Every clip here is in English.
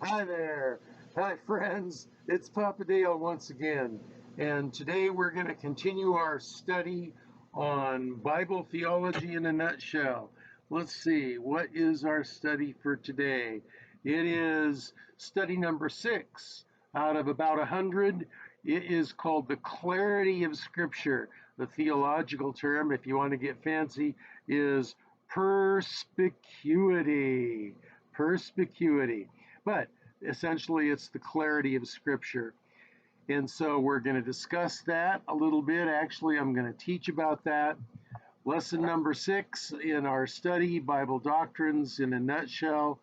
Hi there. Hi friends. It's Papa Dale once again. And today we're going to continue our study on Bible theology in a nutshell. Let's see, what is our study for today? It is study number 6 out of about 100. It is called the clarity of Scripture. The theological term, if you want to get fancy, is perspicuity. Perspicuity. But essentially, it's the clarity of Scripture. And so we're going to discuss that a little bit. Actually, I'm going to teach about that. Lesson number 6 in our study, Bible Doctrines in a Nutshell.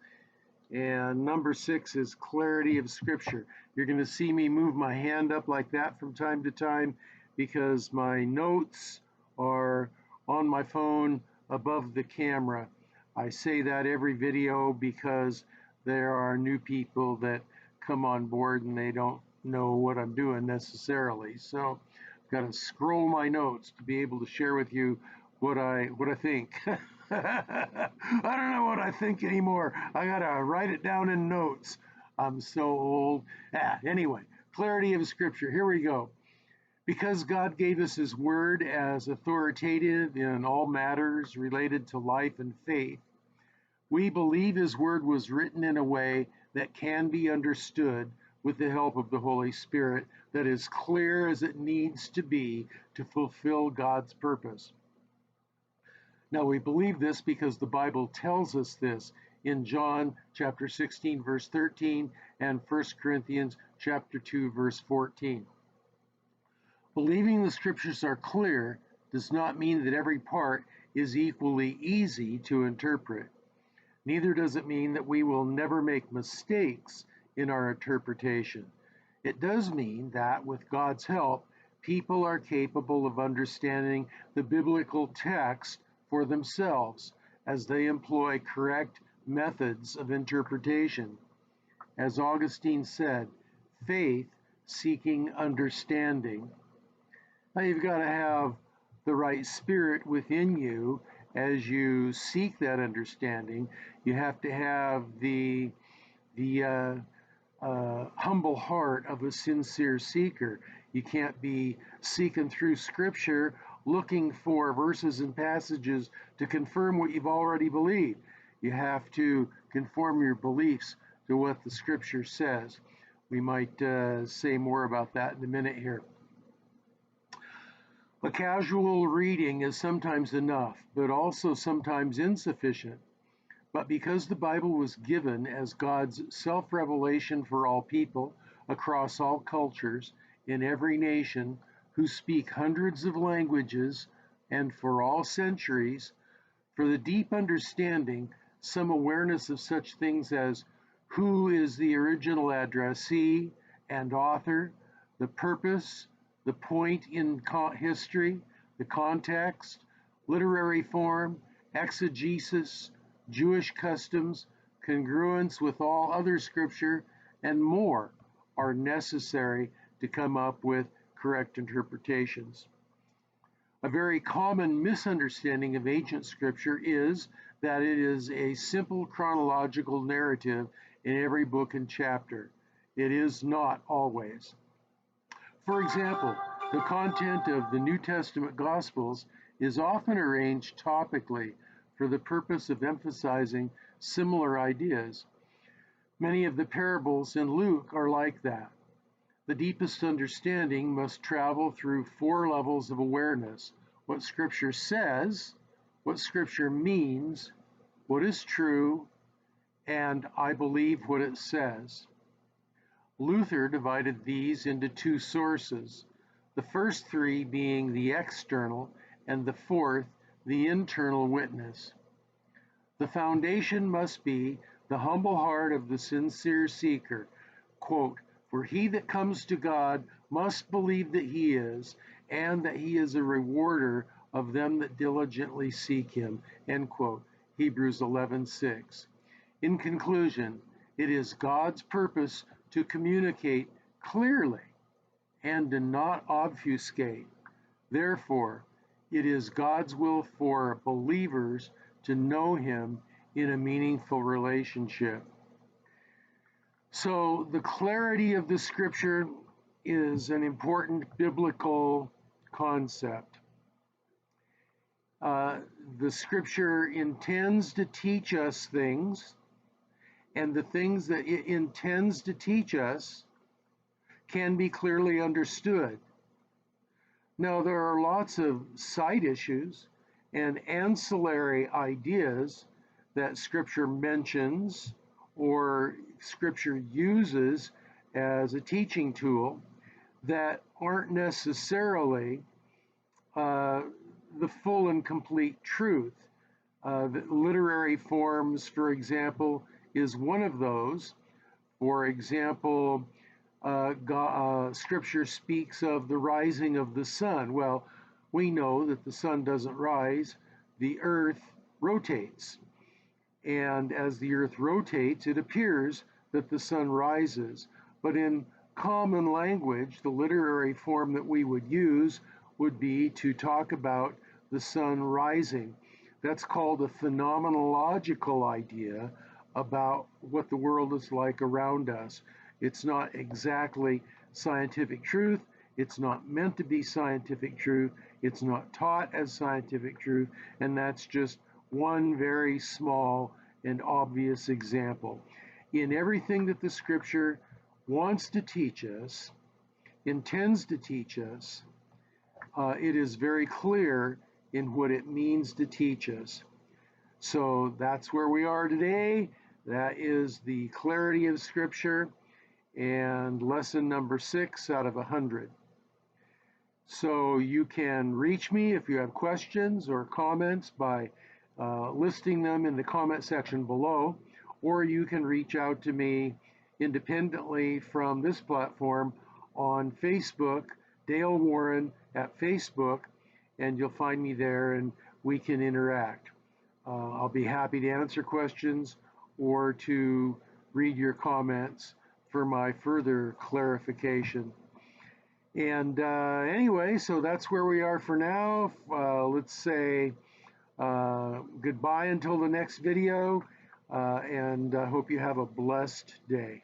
And number 6 is clarity of Scripture. You're going to see me move my hand up like that from time to time because my notes are on my phone above the camera. I say that every video because there are new people that come on board and they don't know what I'm doing necessarily. So I've got to scroll my notes to be able to share with you what I think. I don't know what I think anymore. I gotta write it down in notes. I'm so old. Anyway, clarity of Scripture. Here we go. Because God gave us His Word as authoritative in all matters related to life and faith, we believe His Word was written in a way that can be understood with the help of the Holy Spirit, that is clear as it needs to be to fulfill God's purpose. Now, we believe this because the Bible tells us this in John chapter 16, verse 13, and 1 Corinthians chapter 2, verse 14. Believing the Scriptures are clear does not mean that every part is equally easy to interpret. Neither does it mean that we will never make mistakes in our interpretation. It does mean that, with God's help, people are capable of understanding the biblical text for themselves as they employ correct methods of interpretation. As Augustine said, faith seeking understanding. Now you've got to have the right spirit within you as you seek that understanding. You have to have the humble heart of a sincere seeker. You can't be seeking through Scripture looking for verses and passages to confirm what you've already believed. You have to conform your beliefs to what the Scripture says. We might say more about that in a minute here. A casual reading is sometimes enough, but also sometimes insufficient. But because the Bible was given as God's self-revelation for all people, across all cultures, in every nation, who speak hundreds of languages, and for all centuries, for the deep understanding, some awareness of such things as who is the original addressee and author, the purpose, the point in history, the context, literary form, exegesis, Jewish customs, congruence with all other Scripture, and more are necessary to come up with correct interpretations. A very common misunderstanding of ancient Scripture is that it is a simple chronological narrative in every book and chapter. It is not always. For example, the content of the New Testament Gospels is often arranged topically for the purpose of emphasizing similar ideas. Many of the parables in Luke are like that. The deepest understanding must travel through 4 levels of awareness: what Scripture says, what Scripture means, what is true, and I believe what it says. Luther divided these into 2 sources, the first 3 being the external and the 4th, the internal witness. The foundation must be the humble heart of the sincere seeker. Quote, "For he that comes to God must believe that he is, and that he is a rewarder of them that diligently seek him." End quote. Hebrews 11:6. In conclusion, it is God's purpose to communicate clearly and to not obfuscate. Therefore, it is God's will for believers to know Him in a meaningful relationship. So the clarity of the scripture is an important biblical concept. The scripture intends to teach us things, and the things that it intends to teach us can be clearly understood. Now, there are lots of side issues and ancillary ideas that Scripture mentions or Scripture uses as a teaching tool that aren't necessarily the full and complete truth. The literary forms, for example, is one of those. For example, Scripture speaks of the rising of the sun. Well, we know that the sun doesn't rise, the earth rotates. And as the earth rotates, it appears that the sun rises. But in common language, the literary form that we would use would be to talk about the sun rising. That's called a phenomenological idea about what the world is like around us. It's not exactly scientific truth. It's not meant to be scientific truth. It's not taught as scientific truth. And that's just one very small and obvious example. In everything that the scripture wants to teach us, intends to teach us, it is very clear in what it means to teach us. So that's where we are today. That is the clarity of Scripture and lesson number 6 out of 100. So you can reach me if you have questions or comments by listing them in the comment section below, or you can reach out to me independently from this platform on Facebook, Dale Warren at Facebook, and you'll find me there and we can interact. I'll be happy to answer questions or to read your comments for my further clarification. And anyway, so that's where we are for now. Let's say goodbye until the next video, and I hope you have a blessed day.